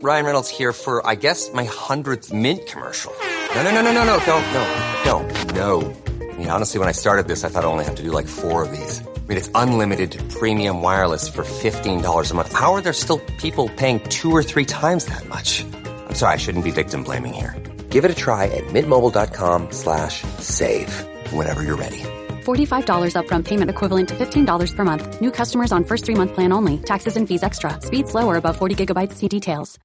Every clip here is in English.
Ryan Reynolds here for, I guess, my 100th Mint commercial. No, don't. No. I mean, honestly, when I started this, I thought I only have to do like 4 of these. I mean, it's unlimited premium wireless for $15 a month. How are there still people paying 2 or 3 times that much? I'm sorry, I shouldn't be victim blaming here. Give it a try at mintmobile.com/save. Whenever you're ready. $45 upfront payment equivalent to $15 per month. New customers on first 3-month plan only. Taxes and fees extra. Speed slower above 40 gigabytes. See details.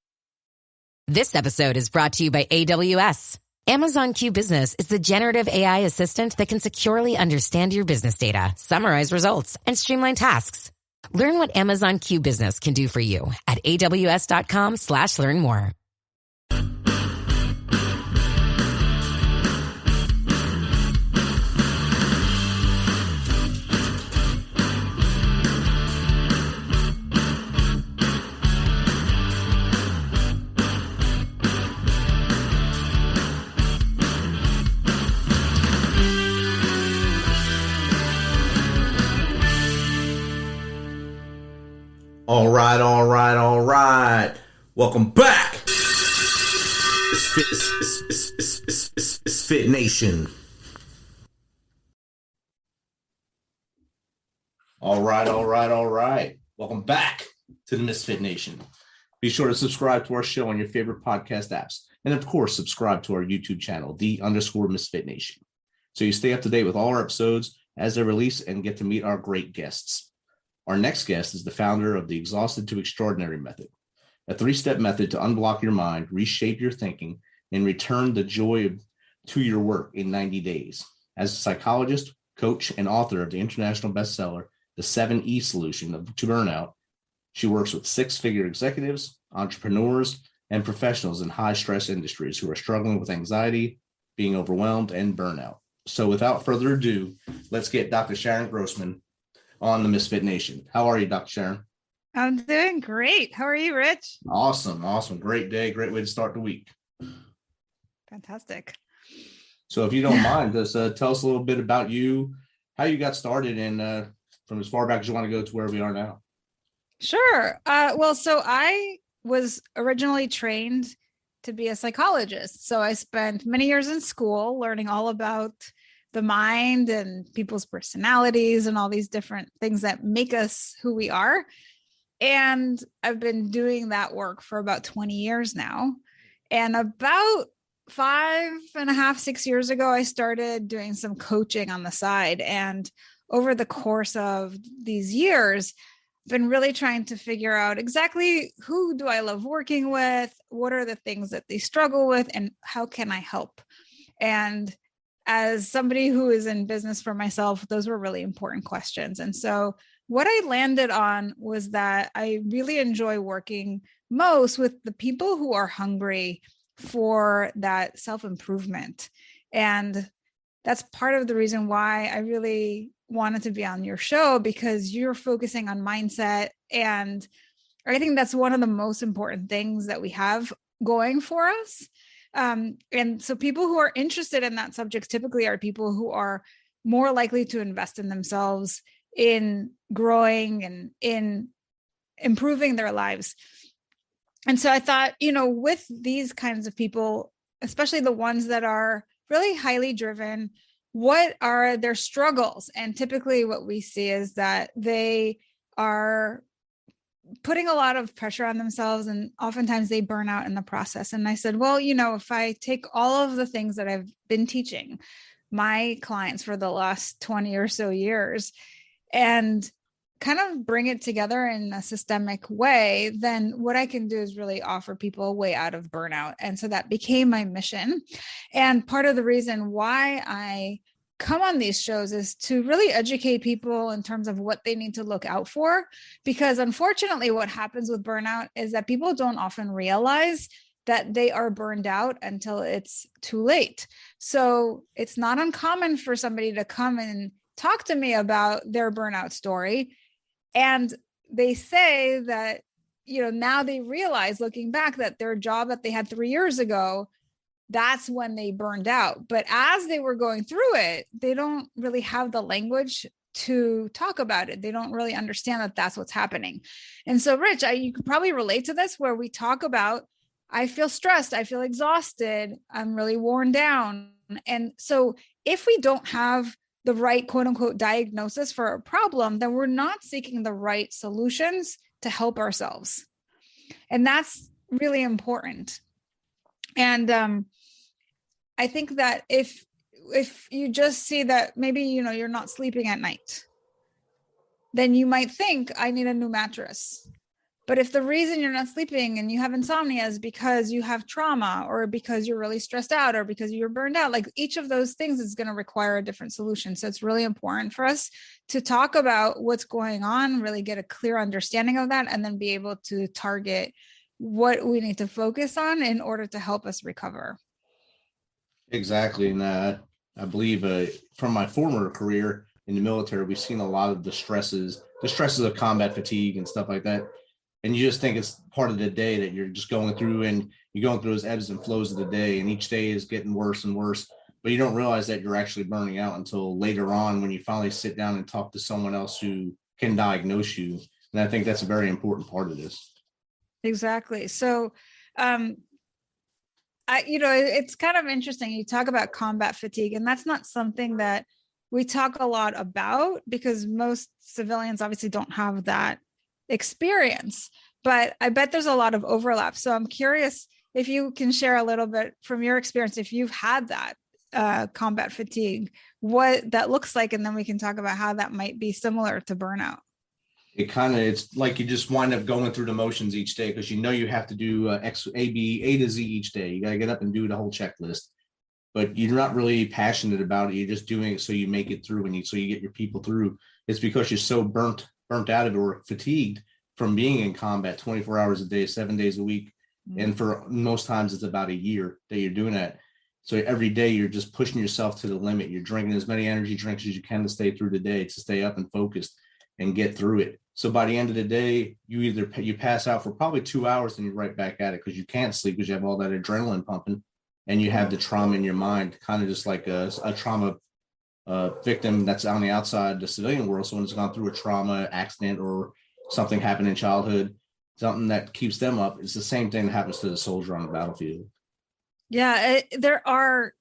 This episode is brought to you by AWS. Amazon Q Business is the generative AI assistant that can securely understand your business data, summarize results, and streamline tasks. Learn what Amazon Q Business can do for you at aws.com/learn more. All right. Welcome back. It's Fit Nation. All right. Welcome back to the Misfit Nation. Be sure to subscribe to our show on your favorite podcast apps. And of course, subscribe to our YouTube channel, _Misfit Nation. So you stay up to date with all our episodes as they release and get to meet our great guests. Our next guest is the founder of the Exhausted to Extraordinary method, a 3-step method to unblock your mind, reshape your thinking, and return the joy to your work in 90 days. As a psychologist, coach, and author of the international bestseller, The 7E Solution to Burnout, she works with 6-figure executives, entrepreneurs, and professionals in high-stress industries who are struggling with anxiety, being overwhelmed, and burnout. So without further ado, let's get Dr. Sharon Grossman on the Misfit Nation. How are you, Dr. Sharon? I'm doing great. How are you, Rich? Awesome. Great day. Great way to start the week. Fantastic. So if you don't mind, just tell us a little bit about you, how you got started, and from as far back as you want to go to where we are now. Sure. So I was originally trained to be a psychologist. So I spent many years in school learning all about the mind and people's personalities and all these different things that make us who we are. And I've been doing that work for about 20 years now. And about 5.5, 6 years ago, I started doing some coaching on the side. And over the course of these years, I've been really trying to figure out exactly who do I love working with? What are the things that they struggle with? And how can I help? And as somebody who is in business for myself, those were really important questions. And so what I landed on was that I really enjoy working most with the people who are hungry for that self-improvement. And that's part of the reason why I really wanted to be on your show, because you're focusing on mindset. And I think that's one of the most important things that we have going for us. And so people who are interested in that subject typically are people who are more likely to invest in themselves, in growing and in improving their lives. And so I thought, with these kinds of people, especially the ones that are really highly driven, what are their struggles? And typically what we see is that they are putting a lot of pressure on themselves, and oftentimes they burn out in the process. And I said, well, if I take all of the things that I've been teaching my clients for the last 20 or so years and kind of bring it together in a systemic way, then what I can do is really offer people a way out of burnout. And so that became my mission. And part of the reason why I come on these shows is to really educate people in terms of what they need to look out for. Because unfortunately, what happens with burnout is that people don't often realize that they are burned out until it's too late. So it's not uncommon for somebody to come and talk to me about their burnout story. And they say that, now they realize looking back that their job that they had 3 years ago, that's when they burned out. But as they were going through it, they don't really have the language to talk about it. They don't really understand that that's what's happening. And so, Rich, you could probably relate to this, where we talk about, I feel stressed, I feel exhausted, I'm really worn down. And so if we don't have the right quote unquote diagnosis for a problem, then we're not seeking the right solutions to help ourselves. And that's really important. And I think that if you just see that maybe, you're not sleeping at night, then you might think, I need a new mattress. But if the reason you're not sleeping and you have insomnia is because you have trauma, or because you're really stressed out, or because you're burned out, like each of those things is going to require a different solution. So it's really important for us to talk about what's going on, really get a clear understanding of that, and then be able to target what we need to focus on in order to help us recover. Exactly. And I believe from my former career in the military, we've seen a lot of the stresses of combat fatigue and stuff like that. And you just think it's part of the day that you're just going through, and you're going through those ebbs and flows of the day, and each day is getting worse and worse, but you don't realize that you're actually burning out until later on, when you finally sit down and talk to someone else who can diagnose you. And I think that's a very important part of this. Exactly. So, it's kind of interesting. You talk about combat fatigue, and that's not something that we talk a lot about, because most civilians obviously don't have that experience, but I bet there's a lot of overlap. So I'm curious if you can share a little bit from your experience, if you've had that combat fatigue, what that looks like, and then we can talk about how that might be similar to burnout. It's like you just wind up going through the motions each day, because you have to do A to Z each day. You got to get up and do the whole checklist, but you're not really passionate about it. You're just doing it so you make it through, and so you get your people through. It's because you're so burnt out of it, or fatigued from being in combat 24 hours a day, 7 days a week. Mm-hmm. And for most times it's about a year that you're doing that. So every day you're just pushing yourself to the limit. You're drinking as many energy drinks as you can to stay through the day, to stay up and focused and get through it. So by the end of the day, you pass out for probably 2 hours, and you're right back at it, because you can't sleep, because you have all that adrenaline pumping, and you have the trauma in your mind, kind of just like a trauma victim that's on the outside the civilian world. Someone's gone through a trauma, accident, or something happened in childhood, something that keeps them up. It's the same thing that happens to the soldier on the battlefield. Yeah, there are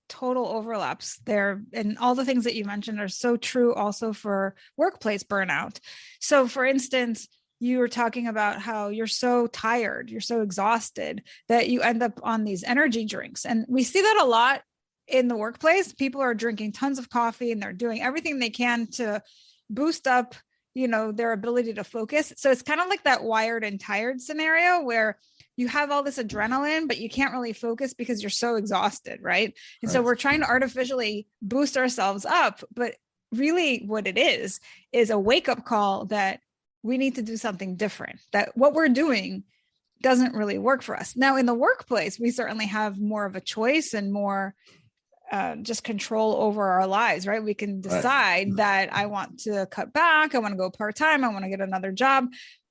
total overlaps there, and all the things that you mentioned are so true also for workplace burnout. So for instance, you were talking about how you're so tired, you're so exhausted that you end up on these energy drinks. And we see that a lot in the workplace. People are drinking tons of coffee, and they're doing everything they can to boost up, their ability to focus. So it's kind of like that wired and tired scenario, where you have all this adrenaline, but you can't really focus because you're so exhausted, right? And so we're trying to artificially boost ourselves up, but really what it is a wake-up call that we need to do something different, that what we're doing doesn't really work for us. Now, in the workplace, we certainly have more of a choice and more just control over our lives, right? We can decide that I want to cut back, I want to go part-time, I want to get another job.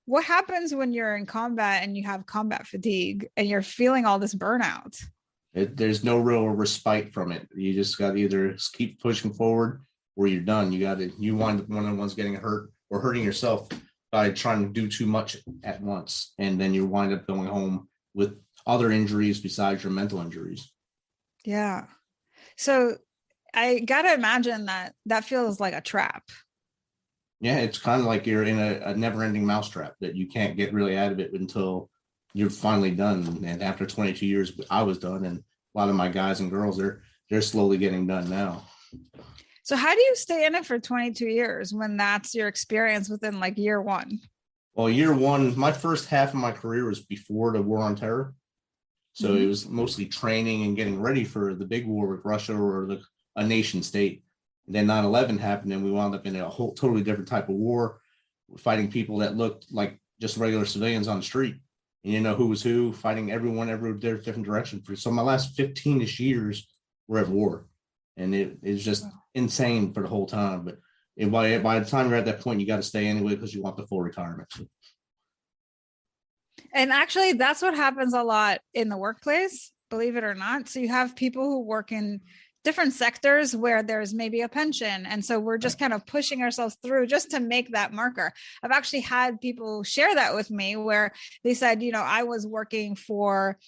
What happens when you're in combat and you have combat fatigue and you're feeling all this burnout? There's no real respite from it. You just got to either keep pushing forward, or you're done. You wind up one of the ones getting hurt, or hurting yourself by trying to do too much at once. And then you wind up going home with other injuries besides your mental injuries. Yeah. So I got to imagine that feels like a trap. Yeah, it's kind of like you're in a never-ending mousetrap that you can't get really out of it until you're finally done. And after 22 years, I was done, and a lot of my guys and girls, they're slowly getting done now. So how do you stay in it for 22 years when that's your experience within like year one? Well, year one, my first half of my career was before the war on terror. So It was mostly training and getting ready for the big war with Russia, or a nation state. And then 9/11 happened, and we wound up in a whole totally different type of war, fighting people that looked like just regular civilians on the street. And who was who, fighting everyone, every different direction. So my last 15-ish years were at war. And it was just insane for the whole time. But by the time you're at that point, you got to stay anyway, because you want the full retirement. And actually, that's what happens a lot in the workplace, believe it or not. So you have people who work in different sectors where there's maybe a pension. And so we're just kind of pushing ourselves through just to make that marker. I've actually had people share that with me where they said, I was working for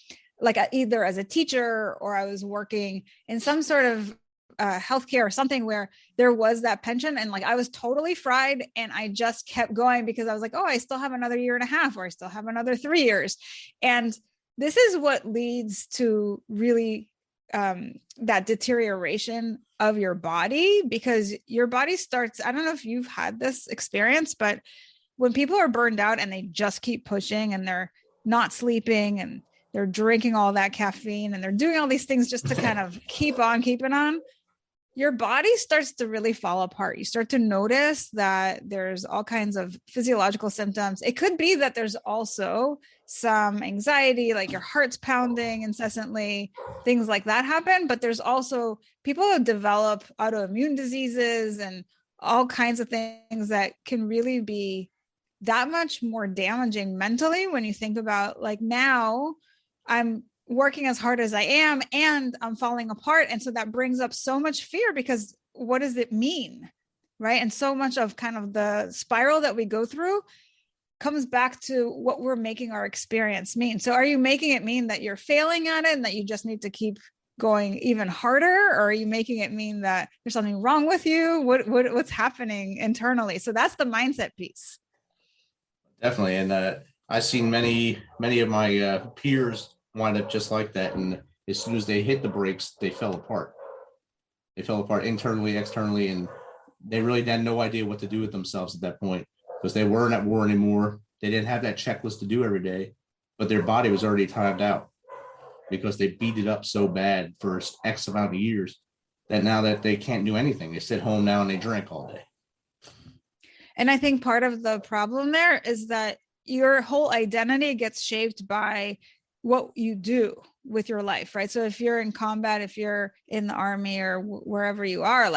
either as a teacher or I was working in some sort of healthcare or something where there was that pension. And I was totally fried and I just kept going because I was like, oh, I still have another year and a half, or I still have another 3 years. And this is what leads to really that deterioration of your body, because your body starts, I don't know if you've had this experience, but when people are burned out and they just keep pushing and they're not sleeping and they're drinking all that caffeine and they're doing all these things just to kind of keep on keeping on, your body starts to really fall apart. You start to notice that there's all kinds of physiological symptoms. It could be that there's also some anxiety, like your heart's pounding incessantly, things like that happen. But there's also people who develop autoimmune diseases and all kinds of things that can really be that much more damaging mentally when you think about now I'm working as hard as I am and I'm falling apart. And so that brings up so much fear, because what does it mean? Right. And so much of kind of the spiral that we go through comes back to what we're making our experience mean. So are you making it mean that you're failing at it and that you just need to keep going even harder? Or are you making it mean that there's something wrong with you? What's happening internally? So that's the mindset piece. Definitely. And I've seen many of my peers wind up just like that. And as soon as they hit the brakes, they fell apart. They fell apart internally, externally, and they really had no idea what to do with themselves at that point, because they weren't at war anymore. They didn't have that checklist to do every day, but their body was already timed out because they beat it up so bad for X amount of years that now that they can't do anything, they sit home now and they drink all day. And I think part of the problem there is that your whole identity gets shaped by what you do with your life, right? So if you're in combat, if you're in the army or wherever you are,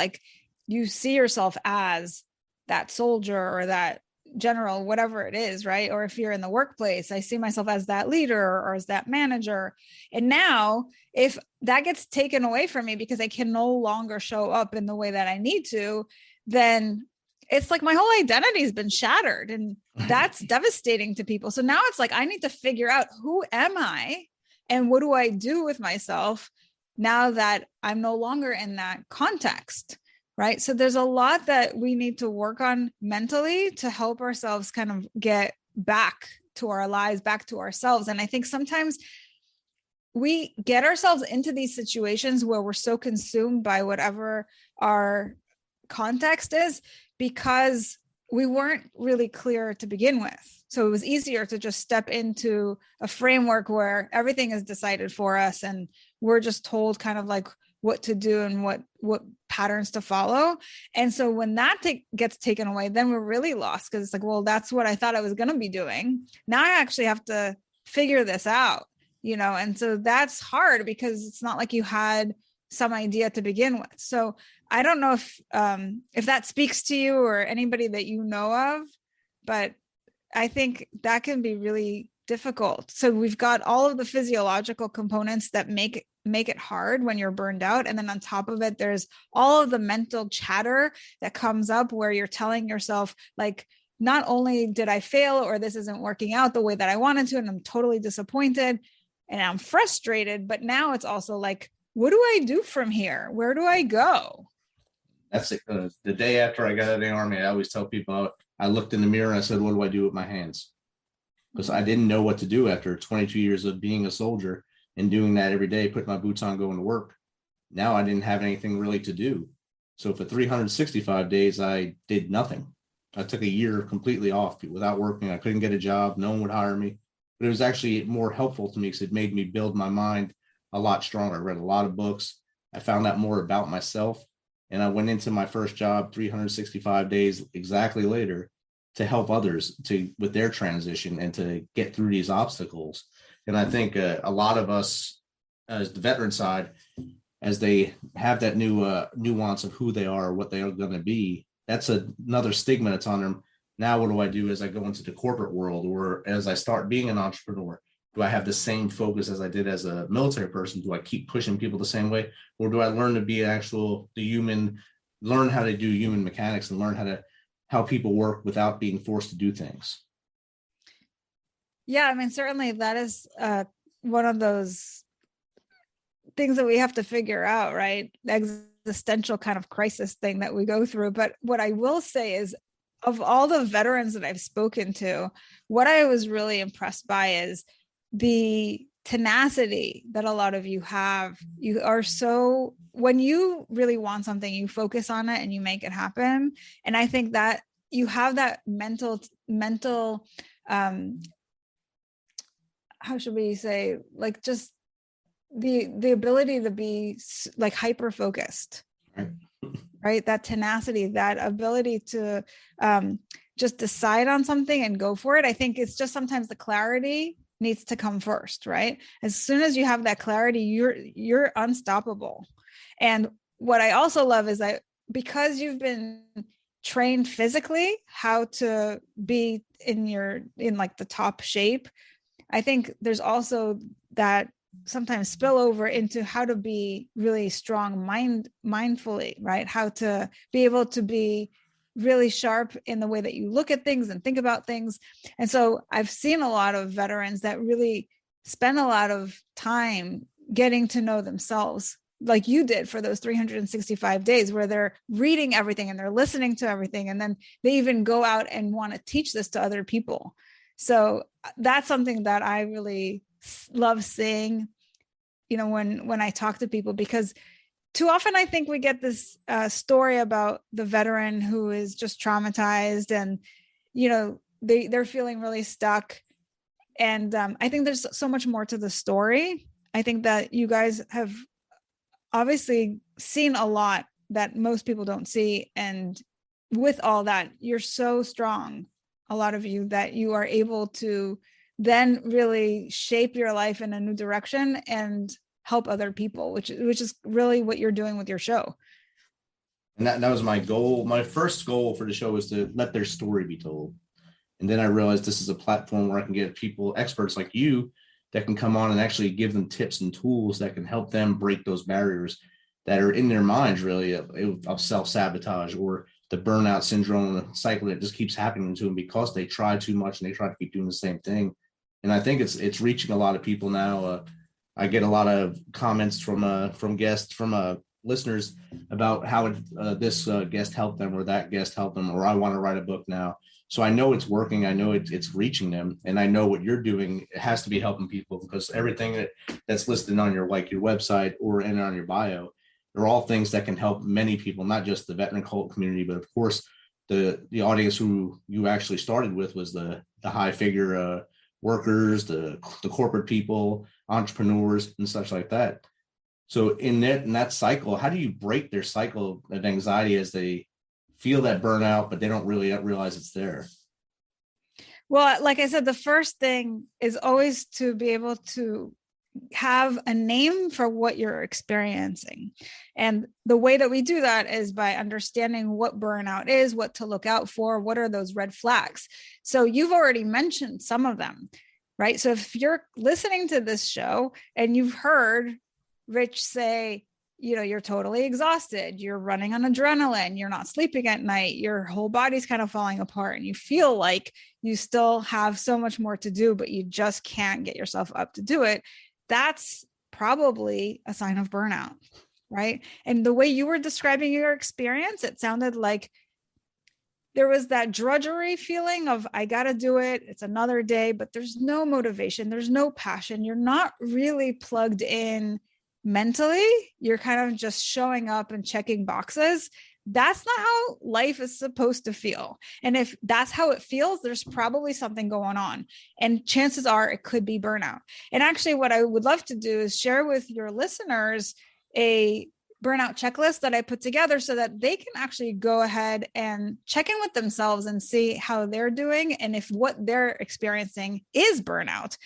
you see yourself as that soldier or that general, whatever it is, right? Or if you're in the workplace, I see myself as that leader or as that manager. And now if that gets taken away from me because I can no longer show up in the way that I need to, then it's like my whole identity has been shattered, and that's devastating to people. So now it's I need to figure out, who am I and what do I do with myself now that I'm no longer in that context, right? So there's a lot that we need to work on mentally to help ourselves kind of get back to our lives, back to ourselves. And I think sometimes we get ourselves into these situations where we're so consumed by whatever our context is, because we weren't really clear to begin with. So it was easier to just step into a framework where everything is decided for us and we're just told kind of what to do and what patterns to follow. And so when that gets taken away, then we're really lost, because it's well, that's what I thought I was going to be doing. Now I actually have to figure this out, and so that's hard because it's not like you had some idea to begin with. So I don't know if that speaks to you or anybody that you know of, but I think that can be really difficult. So we've got all of the physiological components that make it hard when you're burned out. And then on top of it, there's all of the mental chatter that comes up where you're telling yourself, not only did I fail or this isn't working out the way that I wanted to, and I'm totally disappointed and I'm frustrated, but now it's also what do I do from here? Where do I go? That's it. The day after I got out of the army, I always tell people, I looked in the mirror and I said, what do I do with my hands? Because I didn't know what to do after 22 years of being a soldier and doing that every day, putting my boots on, going to work. Now I didn't have anything really to do. So for 365 days, I did nothing. I took a year completely off without working. I couldn't get a job. No one would hire me. But it was actually more helpful to me because it made me build my mind a lot stronger. I read a lot of books. I found out more about myself. And I went into my first job 365 days exactly later to help others with their transition and to get through these obstacles. And I think a lot of us, as the veteran side, as they have that new nuance of who they are, what they are going to be, that's another stigma that's on them. Now, what do I do as I go into the corporate world, or as I start being an entrepreneur? Do I have the same focus as I did as a military person? Do I keep pushing people the same way? Or do I learn to be learn how to do human mechanics and learn how people work without being forced to do things? Yeah, I mean, certainly that is one of those things that we have to figure out, right? The existential kind of crisis thing that we go through. But what I will say is, of all the veterans that I've spoken to, what I was really impressed by is the tenacity that a lot of you have. You are so, when you really want something, you focus on it and you make it happen. And I think that you have that mental, how should we say, like, just the ability to be like hyper focused, right? That tenacity, that ability to just decide on something and go for it. I think it's just sometimes the clarity needs to come first, right? As soon as you have that clarity, you're unstoppable. And what I also love is that because you've been trained physically how to be in like the top shape, I think there's also that sometimes spill over into how to be really strong mindfully, right? How to be able to be really sharp in the way that you look at things and think about things. And so I've seen a lot of veterans that really spend a lot of time getting to know themselves, like you did for those 365 days, where they're reading everything and they're listening to everything. And then they even go out and want to teach this to other people. So that's something that I really love seeing, when I talk to people, because too often I think we get this story about the veteran who is just traumatized and, they're feeling really stuck. And I think there's so much more to the story. I think that you guys have obviously seen a lot that most people don't see. And with all that, you're so strong, a lot of you, that you are able to then really shape your life in a new direction and help other people, which is really what you're doing with your show. And that was my goal. My first goal for the show was to let their story be told. And then I realized this is a platform where I can get people, experts like you, that can come on and actually give them tips and tools that can help them break those barriers that are in their minds, really, of self-sabotage or the burnout syndrome, the cycle that just keeps happening to them because they try too much and they try to keep doing the same thing. And I think it's reaching a lot of people now. I get a lot of comments from guests, from listeners about how this guest helped them or that guest helped them, or I want to write a book now. So I know it's working. I know it's reaching them, and I know what you're doing. It has to be helping people, because everything that's listed on your website or on your bio are all things that can help many people, not just the veteran cult community, but of course the audience who you actually started with was the high figure workers, the corporate people, entrepreneurs, and such like that. So in that cycle, how do you break their cycle of anxiety as they feel that burnout, but they don't really realize it's there? Well, like I said, the first thing is always to be able to have a name for what you're experiencing. And the way that we do that is by understanding what burnout is, what to look out for, what are those red flags. So you've already mentioned some of them, right? So if you're listening to this show and you've heard Rich say, you're totally exhausted, you're running on adrenaline, you're not sleeping at night, your whole body's kind of falling apart, and you feel like you still have so much more to do, but you just can't get yourself up to do it, that's probably a sign of burnout, right? And the way you were describing your experience, it sounded like there was that drudgery feeling of, I got to do it, it's another day, but there's no motivation, there's no passion, you're not really plugged in mentally, you're kind of just showing up and checking boxes. That's not how life is supposed to feel. And if that's how it feels, there's probably something going on. And chances are it could be burnout. And actually, what I would love to do is share with your listeners a burnout checklist that I put together so that they can actually go ahead and check in with themselves and see how they're doing and if what they're experiencing is burnout.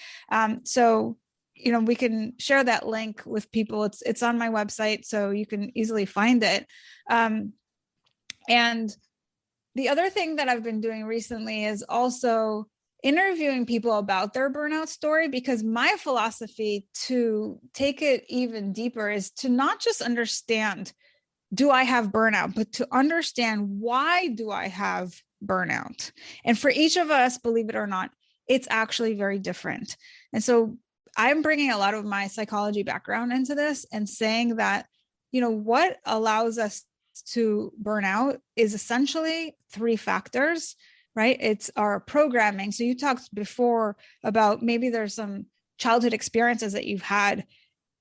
So we can share that link with people. It's on my website, so you can easily find it. And the other thing that I've been doing recently is also interviewing people about their burnout story, because my philosophy to take it even deeper is to not just understand, do I have burnout, but to understand, why do I have burnout? And for each of us, believe it or not, it's actually very different. And so I'm bringing a lot of my psychology background into this and saying that, what allows us to burn out is essentially 3 factors, right? It's our programming. So you talked before about maybe there's some childhood experiences that you've had.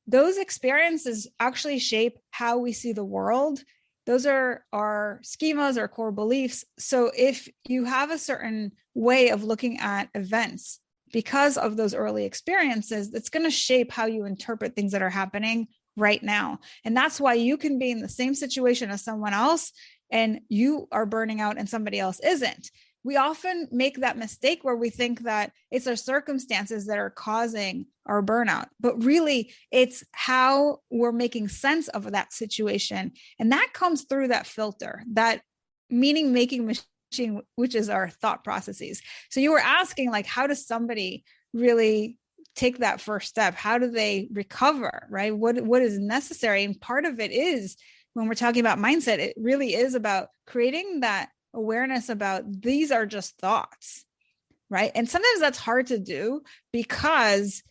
Those experiences actually shape how we see the world. Those are our schemas, our core beliefs. So if you have a certain way of looking at events because of those early experiences, that's going to shape how you interpret things that are happening right now. And that's why you can be in the same situation as someone else and you are burning out and somebody else isn't. We often make that mistake where we think that it's our circumstances that are causing our burnout, but really it's how we're making sense of that situation. And that comes through that filter, that meaning making machine, which is our thought processes. So you were asking, like, how does somebody really take that first step? How do they recover, right? What is necessary? And part of it is, when we're talking about mindset, it really is about creating that awareness about these are just thoughts, right? And sometimes that's hard to do because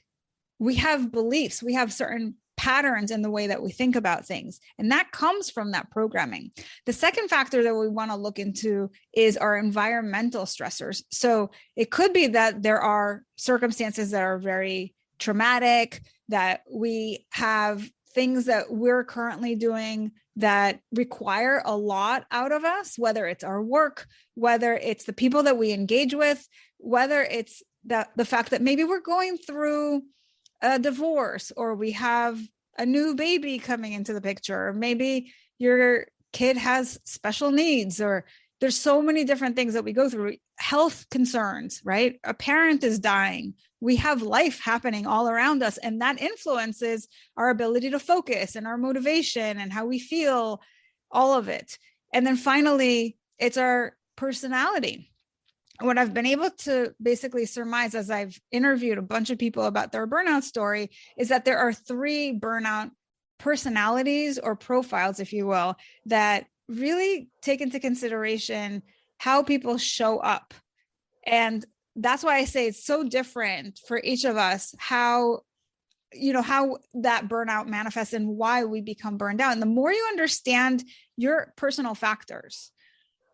we have beliefs, we have certain patterns in the way that we think about things. And that comes from that programming. The second factor that we want to look into is our environmental stressors. So it could be that there are circumstances that are very traumatic, that we have things that we're currently doing that require a lot out of us, whether it's our work, whether it's the people that we engage with, whether it's the fact that maybe we're going through a divorce, or we have a new baby coming into the picture, or maybe your kid has special needs, or there's so many different things that we go through. Health concerns, right? A parent is dying. We have life happening all around us, and that influences our ability to focus and our motivation and how we feel, all of it. And then finally, it's our personality. What I've been able to basically surmise as I've interviewed a bunch of people about their burnout story is that there are 3 burnout personalities or profiles, if you will, that really take into consideration how people show up. And that's why I say it's so different for each of us, how that burnout manifests and why we become burned out. And the more you understand your personal factors,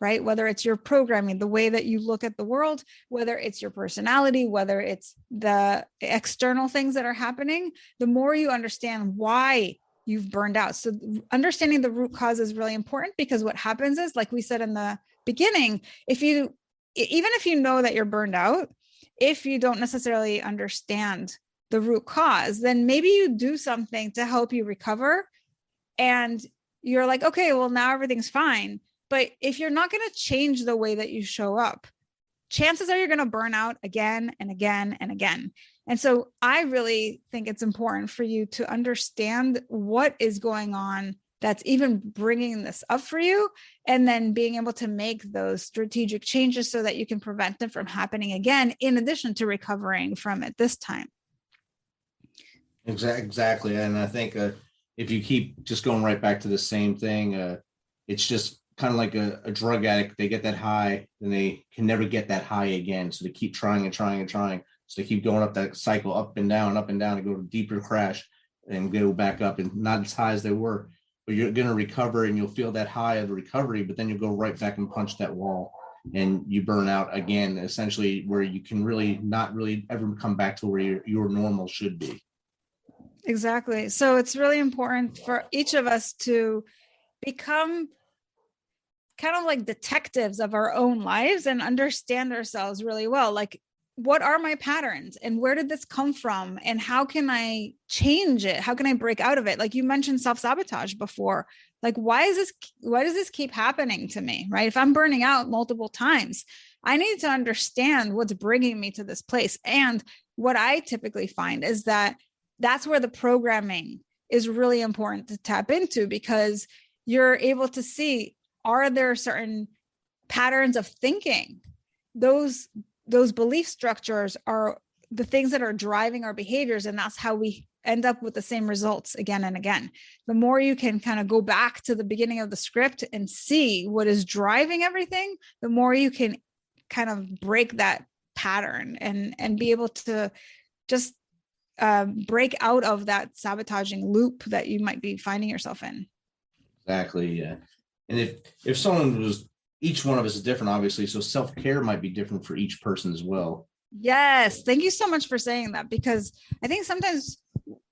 right? Whether it's your programming, the way that you look at the world, whether it's your personality, whether it's the external things that are happening, the more you understand why you've burned out. So understanding the root cause is really important, because what happens is, like we said in the beginning, even if you know that you're burned out, if you don't necessarily understand the root cause, then maybe you do something to help you recover. And you're like, okay, well, now everything's fine. But if you're not going to change the way that you show up, chances are you're going to burn out again and again and again. And so I really think it's important for you to understand what is going on that's even bringing this up for you, and then being able to make those strategic changes so that you can prevent them from happening again, in addition to recovering from it this time. Exactly. And I think if you keep just going right back to the same thing, it's just kind of like a drug addict. They get that high and they can never get that high again. So they keep trying and trying and trying. So they keep going up that cycle, up and down, and go to deeper crash and go back up, and not as high as they were. But you're going to recover and you'll feel that high of the recovery, but then you'll go right back and punch that wall and you burn out again, essentially, where you can really not really ever come back to where your normal should be. Exactly. So it's really important for each of us to become kind of like detectives of our own lives and understand ourselves really well. Like, what are my patterns and where did this come from? And how can I change it? How can I break out of it? Like you mentioned self-sabotage before. Like, why does this keep happening to me? Right? If I'm burning out multiple times, I need to understand what's bringing me to this place. And what I typically find is that that's where the programming is really important to tap into, because you're able to see, are there certain patterns of thinking, those those belief structures are the things that are driving our behaviors. And that's how we end up with the same results again and again. The more you can kind of go back to the beginning of the script and see what is driving everything, the more you can kind of break that pattern and be able to just break out of that sabotaging loop that you might be finding yourself in. Exactly. Yeah. And if someone was, each one of us is different, obviously. So self-care might be different for each person as well. Yes. Thank you so much for saying that, because I think sometimes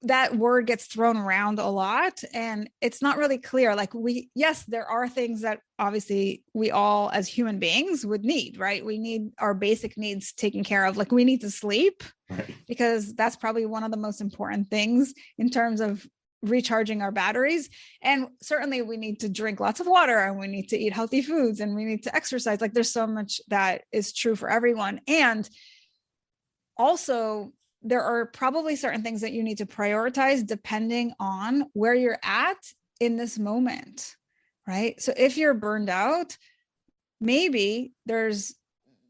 that word gets thrown around a lot and it's not really clear. Like yes, there are things that obviously we all as human beings would need, right? We need our basic needs taken care of. Like we need to sleep, right? Because that's probably one of the most important things in terms of recharging our batteries. And certainly we need to drink lots of water and we need to eat healthy foods and we need to exercise. Like there's so much that is true for everyone. And also, there are probably certain things that you need to prioritize depending on where you're at in this moment, right? So if you're burned out, maybe there's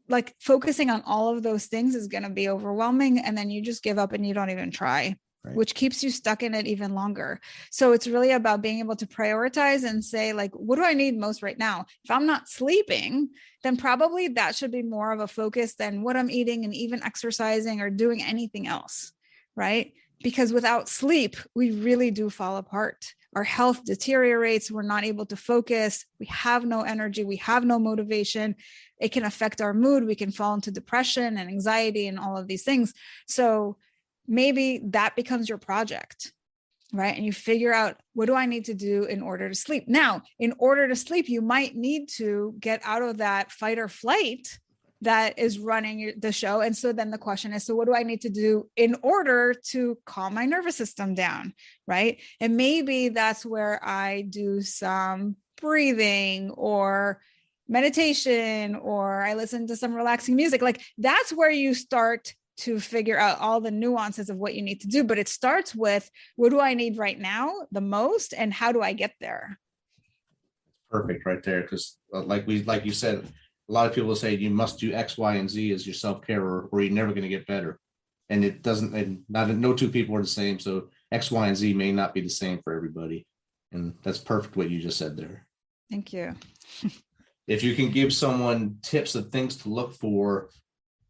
like focusing on all of those things is going to be overwhelming. And then you just give up and you don't even try, right? Which keeps you stuck in it even longer. So it's really about being able to prioritize and say, like, what do I need most right now? If I'm not sleeping, then probably that should be more of a focus than what I'm eating and even exercising or doing anything else, right? Because without sleep, we really do fall apart. Our health deteriorates. We're not able to focus. We have no energy. We have no motivation. It can affect our mood. We can fall into depression and anxiety and all of these things. So maybe that becomes your project, right? And you figure out, what do I need to do in order to sleep? Now, in order to sleep, you might need to get out of that fight or flight that is running the show. And so then the question is, so what do I need to do in order to calm my nervous system down, right? And maybe that's where I do some breathing or meditation, or I listen to some relaxing music. Like that's where you start to figure out all the nuances of what you need to do. But it starts with, what do I need right now the most? And how do I get there? Perfect right there. Because like you said, a lot of people say you must do X, Y, and Z as your self-care or you're never going to get better. And it doesn't, and no two people are the same. So X, Y, and Z may not be the same for everybody. And that's perfect what you just said there. Thank you. If you can give someone tips of things to look for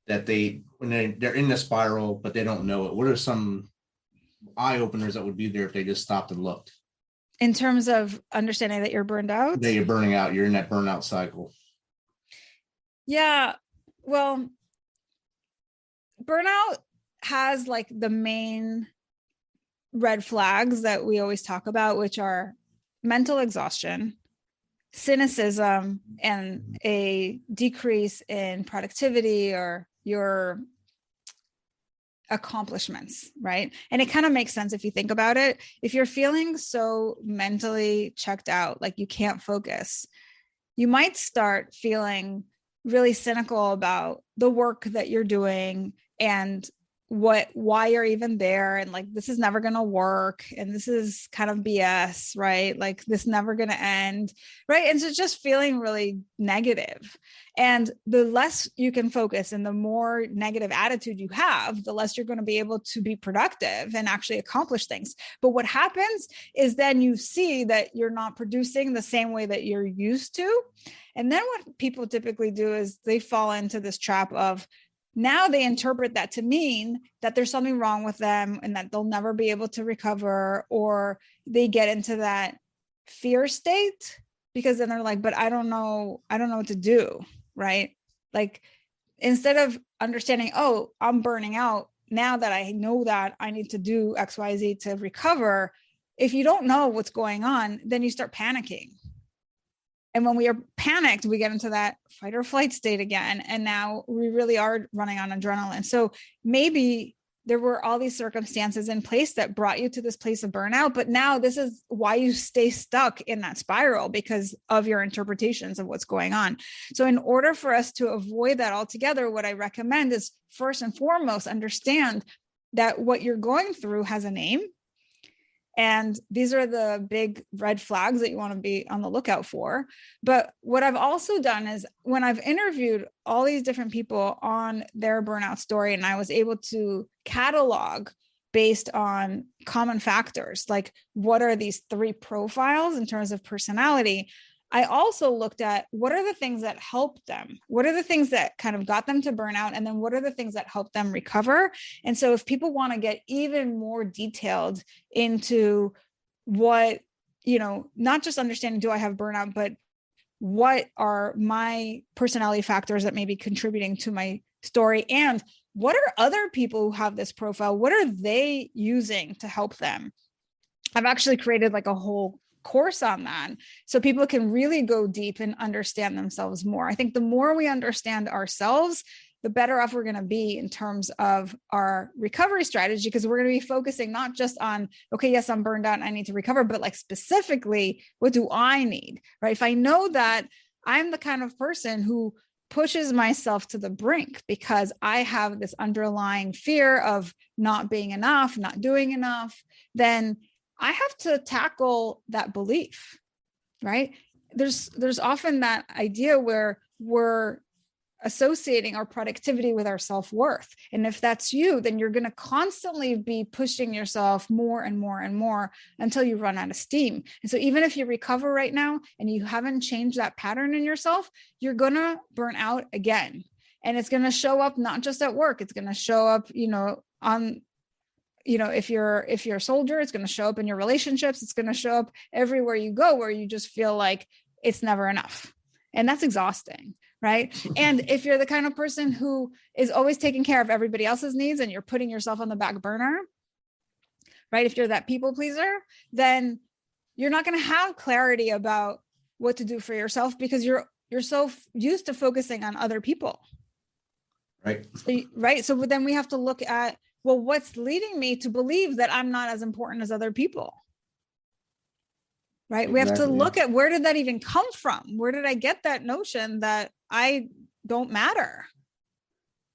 that when they're in the spiral, but they don't know it, what are some eye openers that would be there if they just stopped and looked? In terms of understanding that you're burned out? That you're burning out. You're in that burnout cycle. Yeah. Well, burnout has like the main red flags that we always talk about, which are mental exhaustion, cynicism, and a decrease in productivity or your accomplishments, right? And it kind of makes sense if you think about it. If you're feeling so mentally checked out, like you can't focus, you might start feeling really cynical about the work that you're doing and why you're even there, and like, this is never going to work, and this is kind of BS, right? Like this never going to end, right? And so just feeling really negative. And the less you can focus and the more negative attitude you have, the less you're going to be able to be productive and actually accomplish things. But what happens is then you see that you're not producing the same way that you're used to. And then what people typically do is they fall into this trap of, now they interpret that to mean that there's something wrong with them and that they'll never be able to recover, or they get into that fear state because then they're like, but I don't know what to do, right? Like instead of understanding, oh, I'm burning out, now that I know that I need to do X, Y, Z to recover, if you don't know what's going on, then you start panicking. And when we are panicked, we get into that fight or flight state again. And now we really are running on adrenaline. So maybe there were all these circumstances in place that brought you to this place of burnout. But now this is why you stay stuck in that spiral, because of your interpretations of what's going on. So in order for us to avoid that altogether, what I recommend is first and foremost, understand that what you're going through has a name. And these are the big red flags that you want to be on the lookout for. But what I've also done is when I've interviewed all these different people on their burnout story, and I was able to catalog based on common factors, like what are these 3 profiles in terms of personality, I also looked at what are the things that helped them? What are the things that kind of got them to burnout? And then what are the things that help them recover? And so if people want to get even more detailed into what, not just understanding, do I have burnout, but what are my personality factors that may be contributing to my story? And what are other people who have this profile? What are they using to help them? I've actually created like a whole course on that so people can really go deep and understand themselves more. I think the more we understand ourselves, the better off we're going to be in terms of our recovery strategy, because we're going to be focusing not just on, okay, yes, I'm burned out and I need to recover, but like specifically, what do I need, right? If I know that I'm the kind of person who pushes myself to the brink because I have this underlying fear of not being enough, not doing enough, then I have to tackle that belief, right? There's often that idea where we're associating our productivity with our self-worth. And if that's you, then you're going to constantly be pushing yourself more and more and more until you run out of steam. And so even if you recover right now and you haven't changed that pattern in yourself, you're going to burn out again. And it's going to show up not just at work, it's going to show up, on if you're a soldier, it's going to show up in your relationships. It's going to show up everywhere you go, where you just feel like it's never enough. And that's exhausting, right? And if you're the kind of person who is always taking care of everybody else's needs and you're putting yourself on the back burner, right? If you're that people pleaser, then you're not going to have clarity about what to do for yourself because you're so used to focusing on other people. Right. Right. So then we have to look at, well, what's leading me to believe that I'm not as important as other people? Right. Exactly. We have to look at, where did that even come from? Where did I get that notion that I don't matter?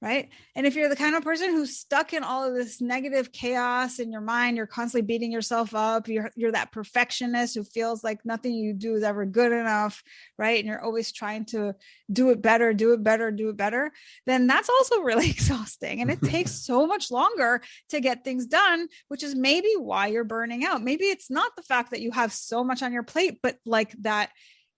Right. And if you're the kind of person who's stuck in all of this negative chaos in your mind, you're constantly beating yourself up. You're that perfectionist who feels like nothing you do is ever good enough. Right. And you're always trying to do it better, then that's also really exhausting. And it takes so much longer to get things done, which is maybe why you're burning out. Maybe it's not the fact that you have so much on your plate, but like that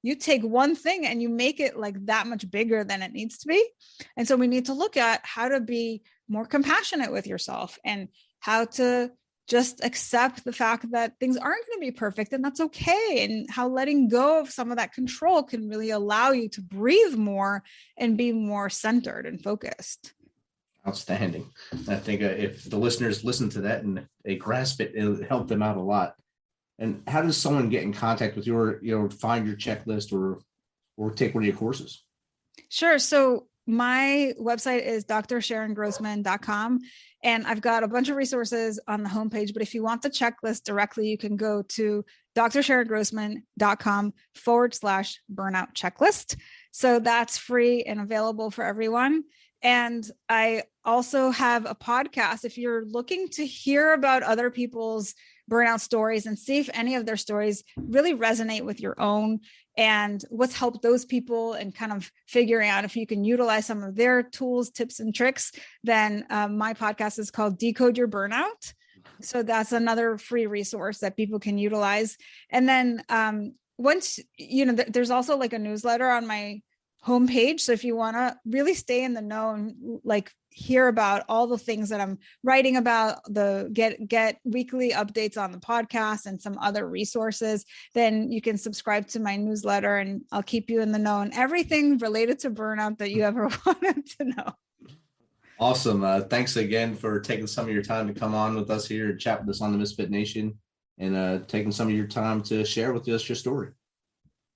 you take one thing and you make it like that much bigger than it needs to be. And so we need to look at how to be more compassionate with yourself and how to just accept the fact that things aren't going to be perfect, and that's okay. And how letting go of some of that control can really allow you to breathe more and be more centered and focused. Outstanding. I think if the listeners listen to that and they grasp it, it'll help them out a lot. And how does someone get in contact with your, find your checklist or take one of your courses? Sure. So my website is drsharongrossman.com, and I've got a bunch of resources on the homepage. But if you want the checklist directly, you can go to drsharongrossman.com/burnout checklist. So that's free and available for everyone. And I also have a podcast. If you're looking to hear about other people's burnout stories and see if any of their stories really resonate with your own and what's helped those people, and kind of figuring out if you can utilize some of their tools, tips, and tricks, then my podcast is called Decode Your Burnout. So that's another free resource that people can utilize. And then once, there's also like a newsletter on my homepage. So if you want to really stay in the know and like hear about all the things that I'm writing about, get weekly updates on the podcast and some other resources, then you can subscribe to my newsletter and I'll keep you in the know on everything related to burnout that you ever wanted to know. Awesome. Thanks again for taking some of your time to come on with us here and chat with us on the Misfit Nation, and taking some of your time to share with us your story.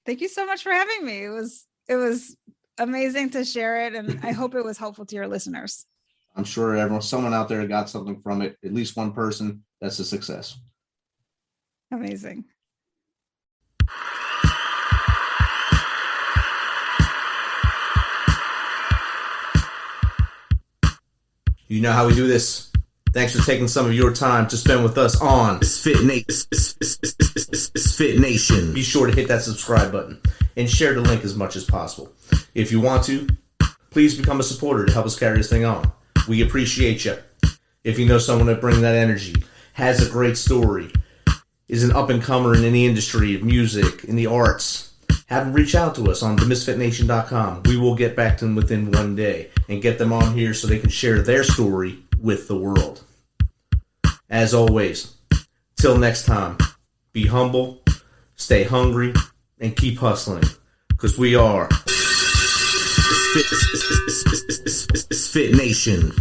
Thank you so much for having me. It was amazing to share it, and I hope it was helpful to your listeners. I'm sure someone out there got something from it, at least one person. That's a success. Amazing. You know how we do this. Thanks for taking some of your time to spend with us on Fit Nation. Be sure to hit that subscribe button and share the link as much as possible. If you want to, please become a supporter to help us carry this thing on. We appreciate you. If you know someone that brings that energy, has a great story, is an up-and-comer in the industry of music, in the arts, have them reach out to us on themisfitnation.com. We will get back to them within one day and get them on here so they can share their story with the world. As always, till next time, be humble, stay hungry, and keep hustling, because we are Fit Nation.